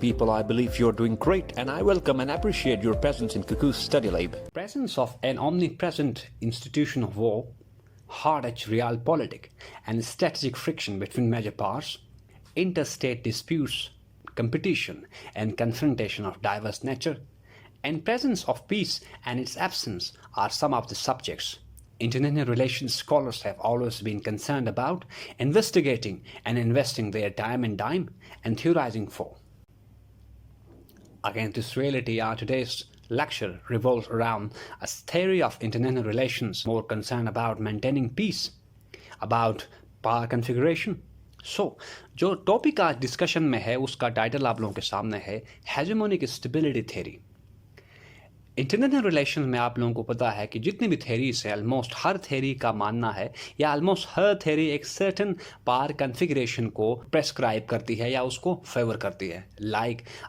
people, I believe you're doing great, and I welcome and appreciate your presence in Cuckoo's Study Lab. Presence of an omnipresent institution of war, hard-edged realpolitik, and strategic friction between major powers, interstate disputes, competition, and confrontation of diverse nature, and presence of peace and its absence are some of the subjects international relations scholars have always been concerned about, investigating and investing their time and theorizing for. Against this reality, our today's lecture revolves around a theory of international relations more concerned about maintaining peace, about power configuration. जो topic आज discussion में है उसका title आप लोगों के सामने है hegemonic stability theory. International relations में आप लोगों को पता है कि जितनी भी थेरीज है ऑलमोस्ट हर थेरी का मानना है या ऑलमोस्ट हर थेरी एक सर्टन पावर कन्फिगरेशन को प्रेस्क्राइब करती है या उसको फेवर करती है।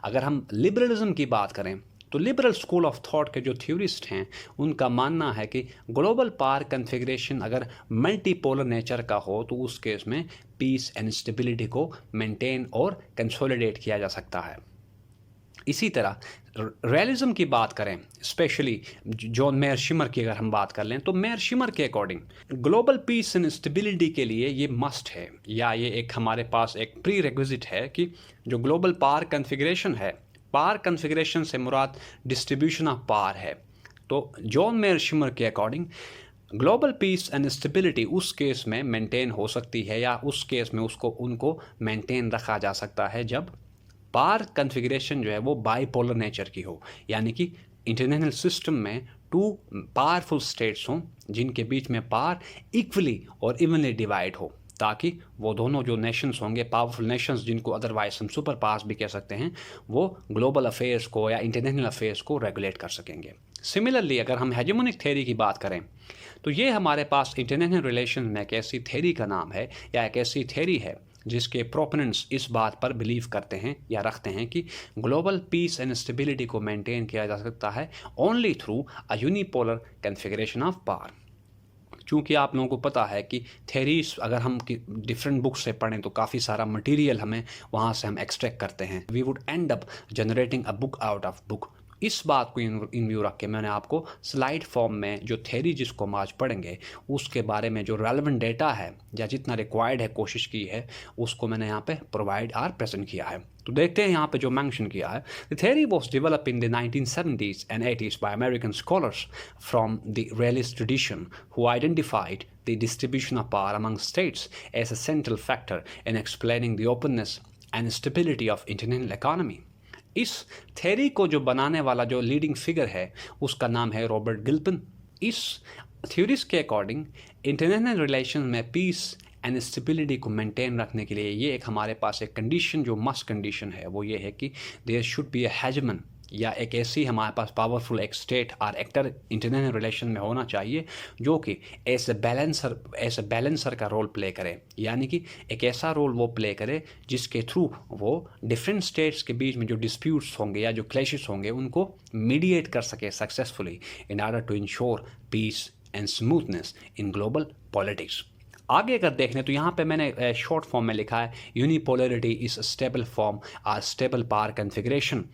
अगर हम लिबरलिज्म की बात करें तो लिबरल स्कूल ऑफ थॉट के जो थ्योरिस्ट हैं उनका मानना है कि ग्लोबल पावर कन्फिगरेशन अगर मल्टीपोलर नेचर का हो तो उस केस में पीस एंड स्टेबिलिटी को मेंटेन और कंसोलिडेट किया जा सकता है। इसी तरह रियलिज्म की बात करें, स्पेशली जॉन मेयर शिमर की अगर हम बात कर लें तो मेयर शिमर के according global piece and stability के लिए ये मस्ट है या ये एक हमारे पास एक प्री रेक्विजिट है कि जो ग्लोबल पावर कन्फिगरेशन है, पावर कन्फिगरेशन से मुराद डिस्ट्रीब्यूशन ऑफ पावर है। तो जॉन मेयर शिमर के according global piece and stability उस केस में मेंटेन हो सकती है या उस केस में उनको मेंटेन रखा जा सकता है जब पावर कन्फिगरेशन जो है वो बाईपोलर नेचर की हो, यानी कि इंटरनेशनल सिस्टम में टू पावरफुल स्टेट्स हों जिनके बीच में पावर इक्वली और इवनली डिवाइड हो, ताकि वो दोनों जो नेशंस होंगे पावरफुल नेशंस जिनको अदरवाइज हम सुपर पावर्स भी कह सकते हैं, वो ग्लोबल अफेयर्स को या इंटरनेशनल अफेयर्स को रेगुलेट कर सकेंगे। सिमिलरली अगर हम हेजेमोनिक थ्योरी की बात करें तो ये हमारे पास इंटरनेशनल रिलेशन में एक ऐसी थ्योरी का नाम है या एक ऐसी थ्योरी है जिसके प्रोपोनेंट्स इस बात पर बिलीव करते हैं या रखते हैं कि ग्लोबल पीस एंड स्टेबिलिटी को मेंटेन किया जा सकता है only through a unipolar configuration of power. चूँकि आप लोगों को पता है कि थेरीज अगर हम डिफरेंट बुक्स से पढ़ें तो काफ़ी सारा मटेरियल हमें वहाँ से हम एक्सट्रैक्ट करते हैं। We would end up generating a book out of book. इस बात को इन व्यू रख के मैंने आपको स्लाइड फॉर्म में जो थ्योरी जिसको हम आज पढ़ेंगे उसके बारे में जो रेलेवेंट डेटा है या जितना रिक्वायर्ड है कोशिश की है उसको मैंने यहाँ पे प्रोवाइड और प्रेजेंट किया है। तो देखते हैं यहाँ पे जो मेंशन किया है। The theory was developed in the 1970s and 80s by American scholars from the realist tradition who identified the distribution of power among states as a central factor in explaining the openness and stability of international economy। इस theory को जो बनाने वाला जो leading figure है उसका नाम है रॉबर्ट गिल्पन। इस थ्योरीज के अकॉर्डिंग इंटरनेशनल रिलेशन में पीस एंड स्टेबिलिटी को मेंटेन रखने के लिए ये एक हमारे पास एक कंडीशन जो मस्ट कंडीशन है वो ये है कि देयर शुड बी अ हेजमन या एक ऐसी हमारे पास पावरफुल एक स्टेट और एक्टर इंटरनेशनल रिलेशन में होना चाहिए जो कि एज ए बैलेंसर का रोल प्ले करे, यानी कि एक ऐसा रोल वो प्ले करे जिसके थ्रू वो डिफरेंट स्टेट्स के बीच में जो डिस्प्यूट्स होंगे या जो क्लैशेस होंगे उनको मीडिएट कर सके successfully in order to ensure peace and smoothness in global politics. आगे अगर देख लें तो यहाँ पे मैंने शॉर्ट फॉर्म में लिखा है यूनिपोलरिटी इज स्टेबल फॉर्म और स्टेबल पावर कन्फिगरेशन।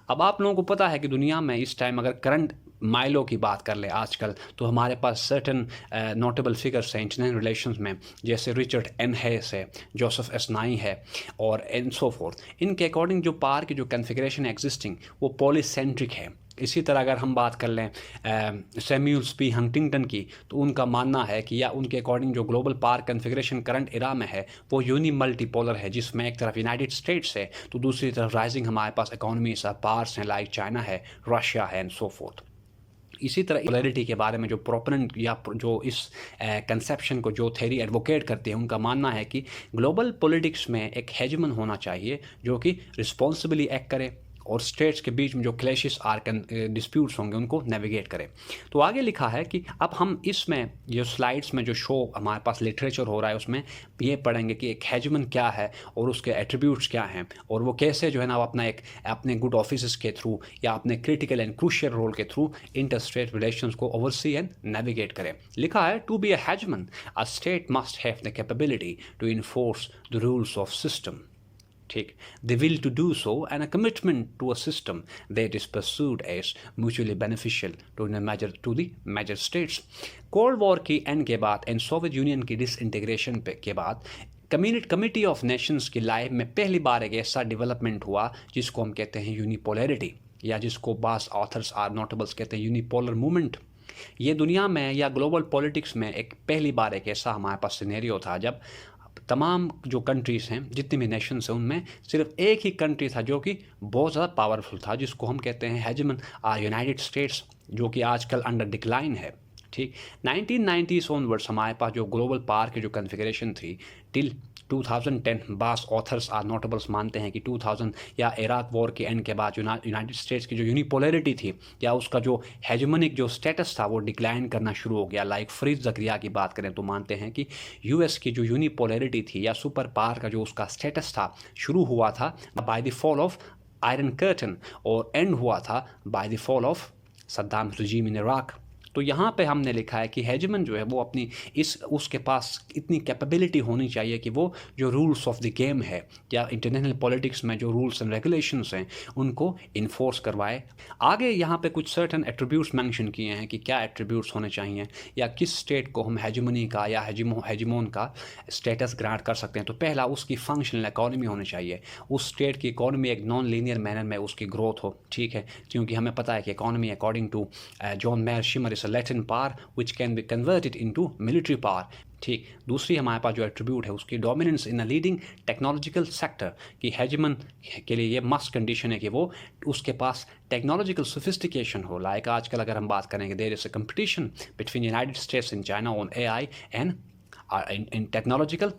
अब आप लोगों को पता है कि दुनिया में इस टाइम अगर करंट माइलो की बात कर ले आजकल तो हमारे पास सर्टन नोटेबल फिगर्स हैं इंटरनेशनल रिलेशंस में, जैसे रिचर्ड एन हेस है, जोसेफ एस नाई है और एंड सो फोर्थ। इनके अकॉर्डिंग जो पावर की जो कन्फिगरेशन एग्जिस्टिंग वो पॉलीसेंट्रिक है। इसी तरह अगर हम बात कर लें सैम्यूल्स पी हंटिंगटन की तो उनका मानना है कि या उनके अकॉर्डिंग जो ग्लोबल पावर कन्फिगरेशन करंट इरा में है वो यूनी मल्टीपोलर है, जिसमें एक तरफ यूनाइटेड स्टेट्स है तो दूसरी तरफ राइजिंग हमारे पास इकोनॉमीज ऑफ पावर्स हैं लाइक चाइना है, रशिया है एंड सो फोर्थ। इसी तरह पोलैरिटी के बारे में जो प्रोपोनेंट या जो इस कंसेप्शन को जो थ्योरी एडवोकेट करती है उनका मानना है कि ग्लोबल पॉलिटिक्स में एक हेजमन होना चाहिए जो कि रिस्पॉन्सिबली एक्ट करे और स्टेट्स के बीच में जो क्लैशेस आर डिस्प्यूट्स होंगे उनको नेविगेट करें। तो आगे लिखा है कि अब हम इसमें जो स्लाइड्स में जो शो हमारे पास लिटरेचर हो रहा है उसमें ये पढ़ेंगे कि एक हेजमन क्या है और उसके एट्रीब्यूट्स क्या हैं और वो कैसे जो है ना अपने गुड ऑफिस के थ्रू या अपने क्रिटिकल एंड क्रूशियल रोल के थ्रू इंटरस्टेट रिलेशंस को ओवरसी एंड नेविगेट करें। लिखा है to be a hegemon a state must have the capability to enforce the rules of system ठीक, the will to do so and a commitment to a system that is pursued as mutually beneficial to the major states. Cold war की and के बाद and Soviet union की disintegration के बाद committee of Nations की life में पहली बार एक ऐसा डेवलपमेंट हुआ जिसको हम कहते हैं यूनिपोलैरिटी, या जिसको बास ऑथर्स आर नोटेबल्स कहते हैं यूनिपोलर मूवमेंट। ये दुनिया में या ग्लोबल पॉलिटिक्स में एक पहली बार एक ऐसा हमारे पास सिनेरियो था जब तमाम जो कंट्रीज़ हैं, जितने भी नेशंस हैं, उनमें सिर्फ एक ही कंट्री था जो कि बहुत ज़्यादा पावरफुल था, जिसको हम कहते हैं हेजमन यूनाइटेड स्टेट्स, जो कि आजकल अंडर डिक्लाइन है। ठीक, 1990s ऑनवर्ड्स हमारे पास जो ग्लोबल पावर की जो कन्फिगरेशन थी टिल 2010, बास ऑथर्स आर नोटेबल्स मानते हैं कि 2000 या इराक वॉर के एंड के बाद यूनाइटेड स्टेट्स की जो यूनिपोलैरिटी थी या उसका जो हेजमनिक जो स्टेटस था वो डिक्लाइन करना शुरू हो गया। लाइक फ्रीज ज़करिया की बात करें तो मानते हैं कि यूएस की जो यूनिपोलैरिटी थी या सुपर पावर का जो उसका स्टेटस था शुरू हुआ था by the fall of iron curtain और एंड हुआ था by the fall of Saddam regime in Iraq. तो यहाँ पे हमने लिखा है कि हेजमन जो है वो अपनी उसके पास इतनी कैपेबिलिटी होनी चाहिए कि वो जो रूल्स ऑफ द गेम है या इंटरनेशनल पॉलिटिक्स में जो रूल्स एंड रेगुलेशंस हैं उनको इन्फोर्स करवाए। आगे यहाँ पे कुछ सर्टन एट्रीब्यूट्स मेंशन किए हैं कि क्या एट्रीब्यूट्स होने चाहिए या किस स्टेट को हम हेजमनी का या हेजमोन का स्टेटस ग्रांट कर सकते हैं। तो पहला, उसकी फंक्शनल इकॉनमी होनी चाहिए, उस स्टेट की इकॉनमी एक नॉन लीनियर मैनर में उसकी ग्रोथ हो। ठीक है, क्योंकि हमें पता है कि economy according to John Mearsheimer Latin power which can be converted into military power। ठीक, दूसरी हमारे पास जो एट्रीब्यूट है उसकी dominance in a leading technological sector की हेजमन के लिए ये मस्ट कंडीशन है कि वो उसके पास टेक्नोलॉजिकल सोफिस्टिकेशन हो। लाइक आजकल अगर हम बात करेंगे there is a competition between United States and China on AI and in technological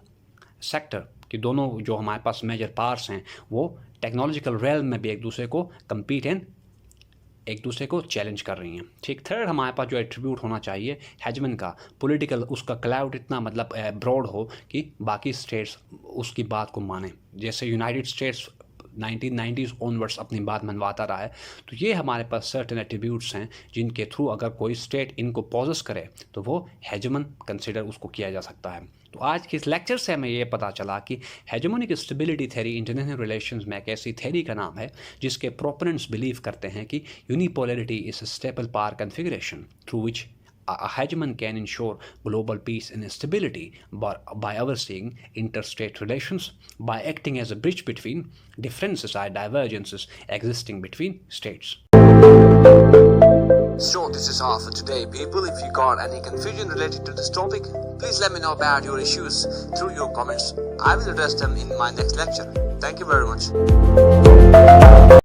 sector कि दोनों जो हमारे पास मेजर पावर्स हैं वो टेक्नोलॉजिकल रेल्म में भी एक दूसरे को कम्पीट एंड एक दूसरे को चैलेंज कर रही हैं। ठीक, थर्ड हमारे पास जो एट्रीब्यूट होना चाहिए हेजमन का, पॉलिटिकल उसका क्लाउड इतना मतलब ब्रॉड हो कि बाकी स्टेट्स उसकी बात को माने। जैसे यूनाइटेड स्टेट्स 1990s ऑनवर्ड्स अपनी बात मनवाता रहा है, तो ये हमारे पास सर्टेन एट्रीब्यूट्स हैं जिनके थ्रू अगर कोई स्टेट इनको पॉजेस करे तो वो हेजमन कंसिडर उसको किया जा सकता है। तो आज के इस लेक्चर से हमें ये पता चला कि hegemonic stability theory international relations में एक ऐसी थ्योरी का नाम है जिसके प्रोपोनेंट्स बिलीव करते हैं कि unipolarity is a stable power configuration through which a hegemon can ensure global peace and stability by overseeing interstate relations, by acting as a bridge between differences or divergences existing between states. So this is all for today, people. If you got any confusion related to this topic, please let me know about your issues through your comments. I will address them in my next lecture. Thank you very much.